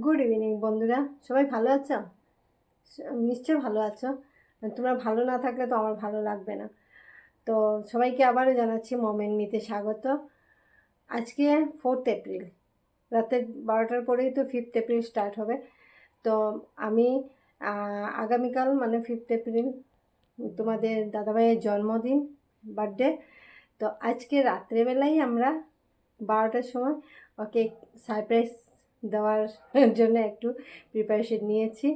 Good evening বন্ধুরা, সবাই ভালো আছো? নিশ্চয়ই ভালো আছো। তোমরা ভালো না থাকলে তো আমার ভালো লাগবে না। তো সবাইকে আবারও জানাচ্ছি মোমেন্ট মিতে স্বাগত। আজকে 4 এপ্রিল, রাতে 12টার পরেই তো 5 এপ্রিল স্টার্ট হবে। তো আমি আগামীকাল মানে 5 এপ্রিল তোমাদের দাদাভাইয়ের জন্মদিন, বার্থডে। তো আজকে রাত্রেবেলাই আমরা 12টার সময় ওকে সারপ্রাইজ দেওয়ার জন্য একটু প্রিপারেশন নিয়েছি।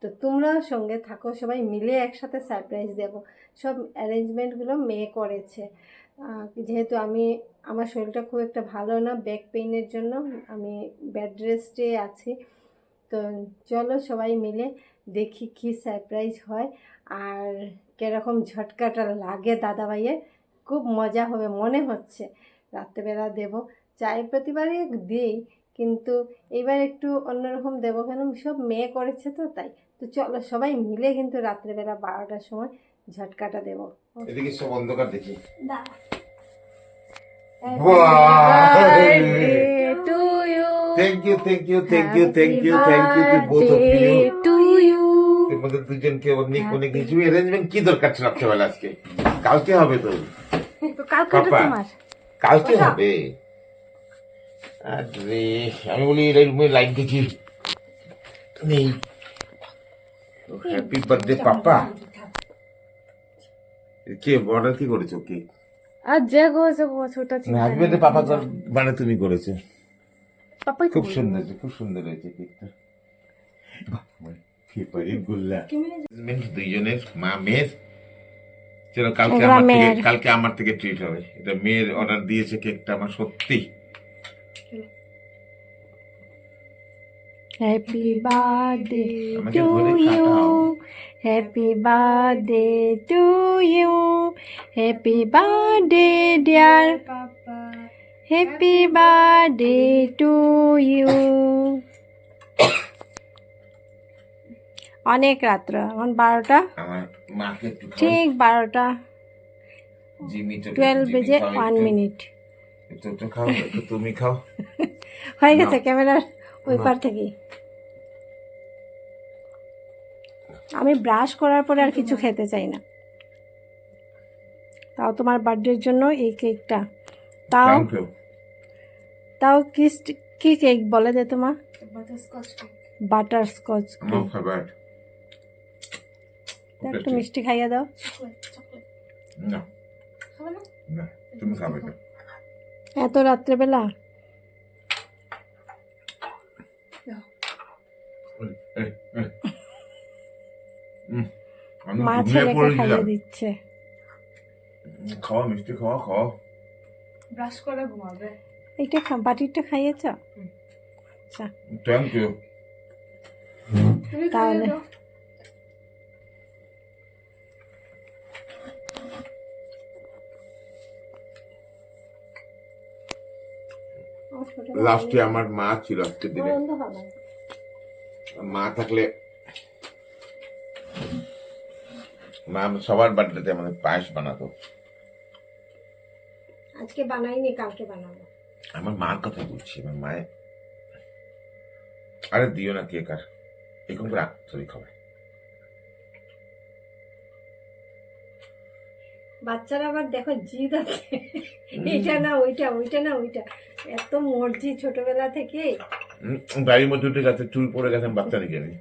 তো তোমরাও সঙ্গে থাকো, সবাই মিলে একসাথে সারপ্রাইজ দেব। সব অ্যারেঞ্জমেন্টগুলো মেয়ে করেছে। যেহেতু আমার শরীরটা খুব একটা ভালো না, ব্যাক পেইনের জন্য আমি বেড রেস্টে আছি। তো চলো সবাই মিলে দেখি কি সারপ্রাইজ হয় আর কীরকম ঝটকাটা লাগে দাদাভাইয়ের। খুব মজা হবে মনে হচ্ছে। রাত্রেবেলা দেব, চায় প্রতিবারই দিই, কিন্তু এবার একটু অন্যরকম দেবো, কেন সব মেয়ে করেছে তো তাই। তো চলো সবাই মিলে কিন্তু রাত্রেবেলা 12টার সময় ঝটকাটা দেবো। এদিকে সব অন্ধকার দেখি। তোমাদের দুজনকে অনেক অনেক কিছু অ্যারেঞ্জমেন্ট কি দরকার ছিল রাত্রেবেলা আজকে? কালকে হবে তো। কালকে হবে। আরে আমি বলি রুমে লাইট দেখি নেই। হ্যাপি বার্থডে পাপা। কে অর্ডার কি করেছো? কি আর যে করেছে ছোট ছিল হ্যাপি বার্থডে পাপা মানে তুমি করেছো? খুব সুন্দর, খুব সুন্দর হয়েছে কেকটা। দুইজনের মা মেয়ের। চলো কালকে আমার থেকে ট্রিট হবে। এটা মেয়ের অর্ডার দিয়েছে কেকটা, আমার সত্যি। Happy birthday to you, happy birthday to you, happy birthday dear papa, happy birthday to you. অনেক রাত্র, এখন 12টা, ঠিক 12টা 12 বেজে 1 মিনিট তুমি খাও। হয়ে গেছে ক্যামেরার ওই পার থেকেই। আমি ব্রাশ করার পরে আর কিছু খেতে চাই না। তাও তোমার বার্থডের জন্য এই কেকটা। তাও তাও কি কেক বলে দে তোমার? Butterscotch cake. একটু মিষ্টি খাইয়ে দাও। এত রাত্রেবেলা মা ছেলেকে খাইয়ে দিচ্ছে। খাওয়া মিষ্টি খাওয়া খাওয়া, ব্রাশ করে ঘুমাবে। এইটা বাটিরটা খাইয়েছ? আচ্ছা থ্যাংক ইউ। তাহলে লাস্টে আমার মা ছিল আজকে দিনে। মা থাকলে মা সবার বার্থডেতে আমাদের পায়েস বানাতো। আজকে বানাইনি, কালকে বানাবো। আমার মার কথা বলছি, আমার মায়ের। আরে দিও না কেক, আর এরকম করে শরীর খাবে। বাচ্চারা আবার দেখো জিদ আছে, এইটা না ওইটা, ওইটা না ওইটা, এত মর্জি ছোটবেলা থেকে। গাড়ির মধ্যে উঠে গেছে, চুল পড়ে গেছে, বাচ্চা নিয়ে গেলি।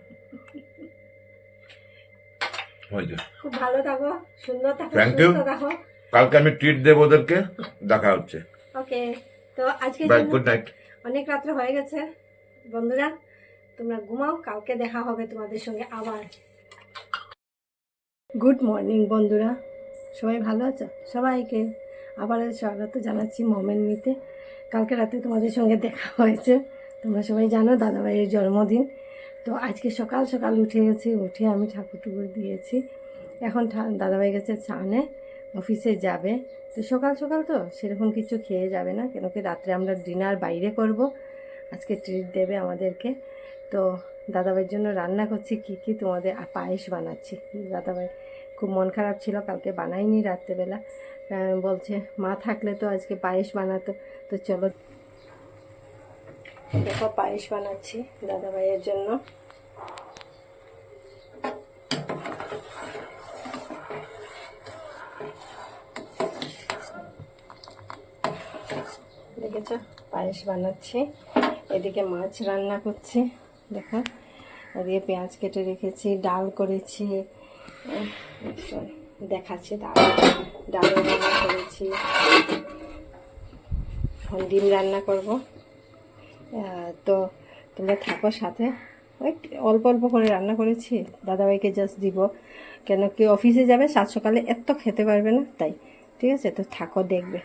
খুব ভালো থাকো, সুন্দর থাকো, সুস্থ থাকো। কালকে আমি ট্রিট দেবো ওদেরকে, দেখা হচ্ছে। ওকে, তো আজকে গুড নাইট। অনেক রাত্র হয়ে গেছে বন্ধুরা, তোমরা ঘুমাও, কালকে দেখা হবে তোমাদের সঙ্গে আবার। গুড মর্নিং বন্ধুরা, সবাই ভালো আছো? সবাইকে আবার স্বাগত জানাচ্ছি মোমেন্ট মিতে। কালকে রাতে তোমাদের সঙ্গে দেখা হয়েছে, তোমরা সবাই জানো দাদাভাইয়ের জন্মদিন। তো আজকে সকাল সকাল উঠে গেছি, উঠে আমি ঠাকুর টুকুর দিয়েছি। এখন দাদাভাই গেছে চানে, অফিসে যাবে। তো সকাল সকাল তো সেরকম কিছু খেয়ে যাবে না, কেন কি রাত্রে আমরা ডিনার বাইরে করব। আজকে ট্রিট দেবে আমাদেরকে। তো দাদাভাইয়ের জন্য রান্না করছি কি তোমাদের, পায়েস বানাচ্ছি। দাদাভাই খুব মন খারাপ ছিল, কালকে বানাইনি রাত্রেবেলা। বলছে মা থাকলে তো আজকে পায়েস বানাতো। তো চলো দেখো পায়েস বানাচ্ছি দাদা ভাইয়ের জন্য। দেখেছো পায়েস বানাচ্ছি, এদিকে মাছ রান্না করছি। দেখো এদিকে পেঁয়াজ কেটে রেখেছি, ডাল করেছি, দেখাচ্ছি ডাল রান্না করেছি, এখন ডিম রান্না করব। তো তোমরা থাকো সাথে, ওই অল্প অল্প করে রান্না করেছি, দাদাভাইকে জাস্ট দিব, কেন কি অফিসে যাবে, সাত সকালে এত খেতে পারবে না, তাই ঠিক আছে। তো থাকো দেখবে।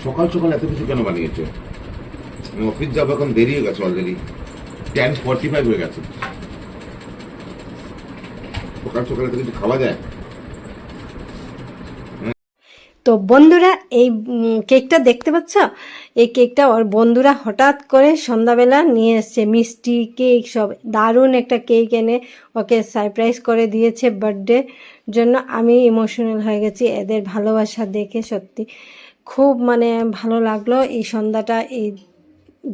সকাল সকাল এত কিছু কেন বানিয়েছো? অফিস যাবো, এখন দেরি হয়ে গেছে, অলরেডি 10:45 হয়ে গেছে। সকাল সকাল এত কিছু খাওয়া যায়? তো বন্ধুরা এই কেকটা দেখতে পাচ্ছ, এই কেকটা ওর বন্ধুরা হঠাৎ করে সন্ধ্যাবেলা নিয়ে এসছে, মিষ্টি কেক সব, দারুণ একটা কেক এনে ওকে সারপ্রাইজ করে দিয়েছে বার্থডে জন্য। আমি ইমোশনাল হয়ে গেছি এদের ভালোবাসা দেখে, সত্যি খুব মানে ভালো লাগলো এই সন্ধ্যাটা, এই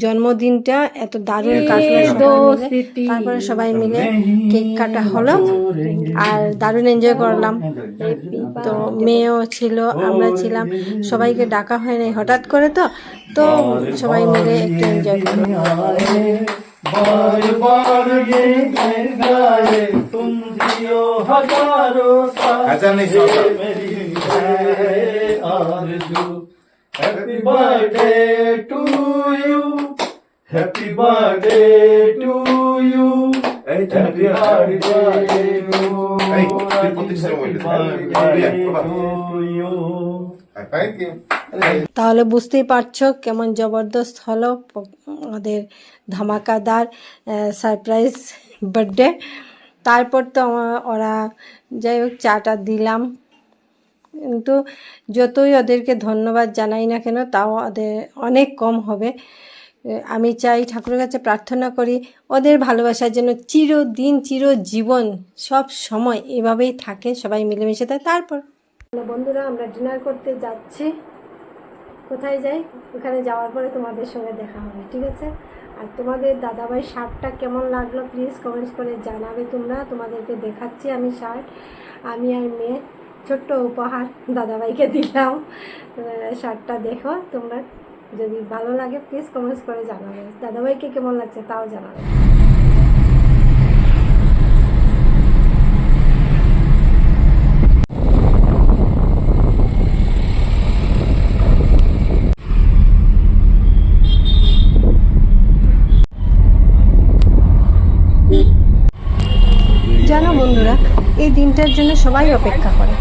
জন্মদিনটা এত দারুণ কাটলো সবাই মিলে। তারপরে সবাই মিলে কেক কাটা হলো আর দারুণ এনজয় করলাম। তো মেয়েও ছিল, আমরা ছিলাম, সবাইকে ডাকা হয় নাই হঠাৎ করে, তো সবাই মিলে একটু এনজয় করলাম। Happy birthday to you. Happy birthday to you. Happy birthday to you. Thank you. তাহলে বুঝতেই পারছো কেমন জবরদস্ত হলো ওদের ধামাকাদার সারপ্রাইজ বার্থডে। তারপর তো ওরা যাই হোক চাটা দিলাম, কিন্তু যতই ওদেরকে ধন্যবাদ জানাই না কেন তাও ওদের অনেক কম হবে। আমি চাই, ঠাকুরের কাছে প্রার্থনা করি ওদের ভালোবাসার জন্য চিরদিন চিরজীবন সব সময় এভাবেই থাকে, সবাই মিলেমিশে থাকে। তারপর বন্ধুরা আমরা ডিনার করতে যাচ্ছি, কোথায় যাই ওখানে যাওয়ার পরে তোমাদের সঙ্গে দেখা হবে, ঠিক আছে। আর তোমাদের দাদাভাই শার্টটা কেমন লাগলো প্লিজ কমেন্টস করে জানাবে তোমরা। তোমাদেরকে দেখাচ্ছি আমি শার্ট, আমি আর মেয়ে ছোট্ট উপহার দাদাভাইকে দিলাম। শার্টটা দেখো তোমরা, যদি ভালো লাগে প্লিজ কমেন্টস করে জানাবে, দাদাভাইকে কেমন লাগছে তাও জানাবে। জানো বন্ধুরা, এই দিনটার জন্য সবাই অপেক্ষা করে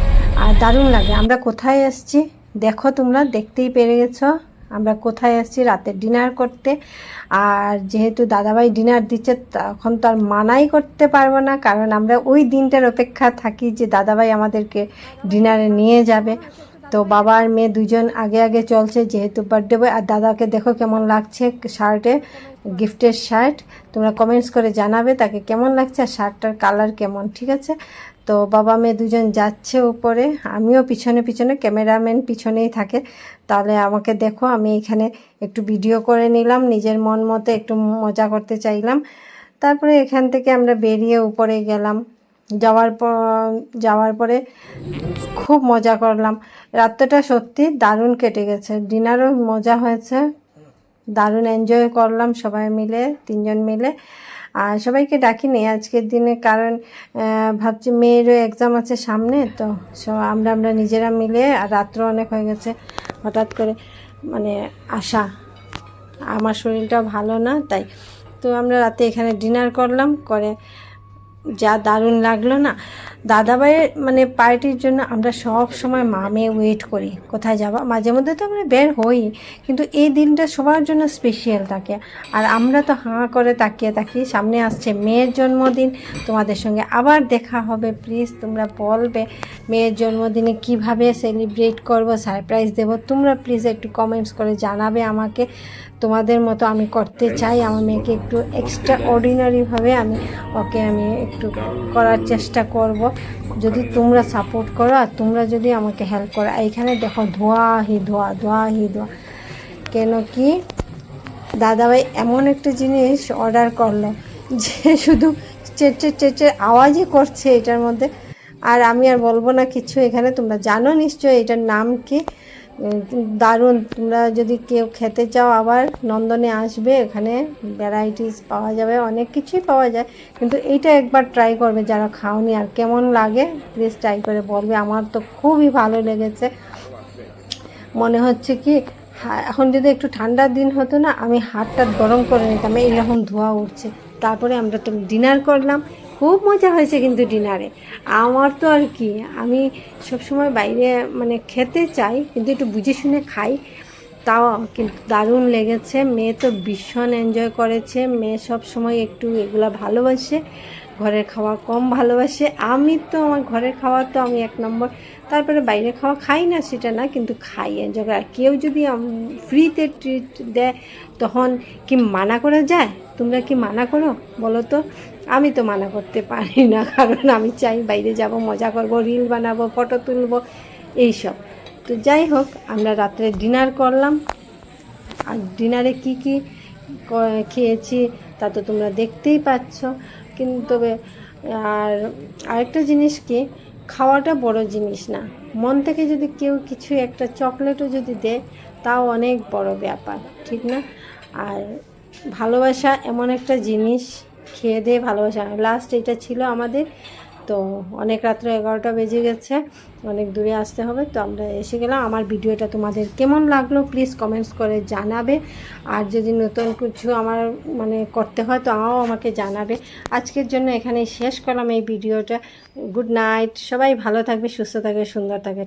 আর দারুণ লাগে। আমরা কোথায় এসেছি দেখো, তোমরা দেখতেই পেরে গেছো আমরা কোথায় এসেছি, রাতে ডিনার করতে। আর যেহেতু দাদাভাই ডিনার দিচ্ছে তখন তো আর মানাই করতে পারবো না, কারণ আমরা ওই দিনটার অপেক্ষা থাকি যে দাদাভাই আমাদেরকে ডিনারে নিয়ে যাবে। তো বাবা আর মেয়ে দুজন আগে আগে চলছে যেহেতু বার্থডে বয়। আর দাদাকে দেখো কেমন লাগছে শার্টে, গিফটের শার্ট, তোমরা কমেন্টস করে জানাবে তাকে কেমন লাগছে আর শার্টটার কালার কেমন, ঠিক আছে। তো বাবা মেয়ে দুজন যাচ্ছে উপরে, আমিও পিছনে পিছনে, ক্যামেরাম্যান পিছনেই থাকে। তাহলে আমাকে দেখো, আমি এখানে একটু ভিডিও করে নিলাম, নিজের মন মতো একটু মজা করতে চাইলাম। তারপরে এখান থেকে আমরা বেরিয়ে উপরে গেলাম। যাওয়ার পরে খুব মজা করলাম, রাতটা সত্যি দারুণ কেটে গেছে, ডিনারও মজা হয়েছে, দারুণ এনজয় করলাম সবাই মিলে, তিনজন মিলে। আর সবাইকে ডাকিনি আজকের দিনে, কারণ ভাবছি মেয়েরও এক্সাম আছে সামনে, তো আমরা নিজেরা মিলে, আর রাত্র অনেক হয়ে গেছে, হঠাৎ করে মানে আসা, আমার শরীরটা ভালো না তাই। তো আমরা রাতে এখানে ডিনার করলাম, করে যা দারুণ লাগলো না। দাদাভাইয়ের মানে পার্টির জন্য আমরা সব সময় মামে ওয়েট করি কোথায় যাবা, মাঝে মধ্যে তো আমরা বের হই, কিন্তু এই দিনটা সবার জন্য স্পেশাল থাকে। আর আমরা তো হাঁ করে তাকিয়ে থাকি, সামনে আসছে মেয়ের জন্মদিন, তোমাদের সঙ্গে আবার দেখা হবে। প্লিজ তোমরা বলবে মেয়ের জন্মদিনে কিভাবে সেলিব্রেট করব, সারপ্রাইজ দেব, তোমরা প্লিজ একটু কমেন্টস করে জানাবে আমাকে। তোমাদের মতো আমি করতে চাই, আমার মেয়েকে একটু এক্সট্রা অর্ডিনারিভাবে আমি একটু করার চেষ্টা করব, যদি তোমরা সাপোর্ট করো আর তোমরা যদি আমাকে হেল্প করো। এইখানে দেখো ধোয়া হি ধোয়া, কেন কি দাদাভাই এমন একটা জিনিস অর্ডার করলো যে শুধু চেঁচে আওয়াজই করছে এটার মধ্যে। আর আমি আর বলবো না কিছু, এখানে তোমরা জানো নিশ্চয়ই এটার নাম কি, দারুণ। তোমরা যদি কেউ খেতে চাও আবার নন্দনে আসবে, এখানে ভ্যারাইটিস পাওয়া যাবে, অনেক কিছুই পাওয়া যায়, কিন্তু এইটা একবার ট্রাই করবে যারা খাওনি। আর কেমন লাগে প্লিজ ট্রাই করে বলবে। আমার তো খুবই ভালো লেগেছে, মনে হচ্ছে কি এখন যদি একটু ঠান্ডার দিন হতো না, আমি হাতটা গরম করে নিতাম, এইরকম ধোয়া উঠছে। তারপরে আমরা তো ডিনার করলাম, খুব মজা হয়েছে কিন্তু ডিনারে। আমার তো আর কি, আমি সবসময় বাইরে মানে খেতে চাই কিন্তু একটু বুঝে শুনে খাই, তাও কিন্তু দারুণ লেগেছে। মেয়ে তো ভীষণ এনজয় করেছে, মেয়ে সব সময় একটু এগুলো ভালোবাসে, ঘরের খাওয়া কম ভালোবাসে। আমি তো আমার ঘরের খাওয়া তো আমি 1 নম্বর, তারপরে বাইরে খাওয়া খাই না সেটা না, কিন্তু খাই এনজয় করে। আর কেউ যদি ফ্রিতে ট্রিট দেয় তখন কি মানা করা যায়? তোমরা কি মানা করো বলো তো? আমি তো মানা করতে পারি না, কারণ আমি চাই বাইরে যাব, মজা করব, রিল বানাবো, ফটো তুলবো, এইসব। তো যাই হোক, আমরা রাত্রে ডিনার করলাম। আর ডিনারে কি কি খেয়েছি তা তো তোমরা দেখতেই পাচ্ছ। কিন্তু তবে আরেকটা জিনিস কি, খাওয়াটা বড় জিনিস না, মন থেকে যদি কেউ কিছু একটা চকলেটও যদি দেয় তাও অনেক বড় ব্যাপার, ঠিক না? আর ভালোবাসা এমন একটা জিনিস, খেয়ে দিয়ে ভালোবাসা। লাস্ট এটা ছিল আমাদের। তো অনেক রাত্রে 11টা বেজে গেছে, অনেক দূরে আসতে হবে, তো আমরা এসে গেলাম। আমার ভিডিওটা তোমাদের কেমন লাগলো প্লিজ কমেন্টস করে জানাবে। আর যদি নতুন কিছু আমার মানে করতে হয় তো আমাকে জানাবে। আজকের জন্য এখানেই শেষ করলাম এই ভিডিওটা। গুড নাইট, সবাই ভালো থাকবে, সুস্থ থাকবে, সুন্দর থাকবে।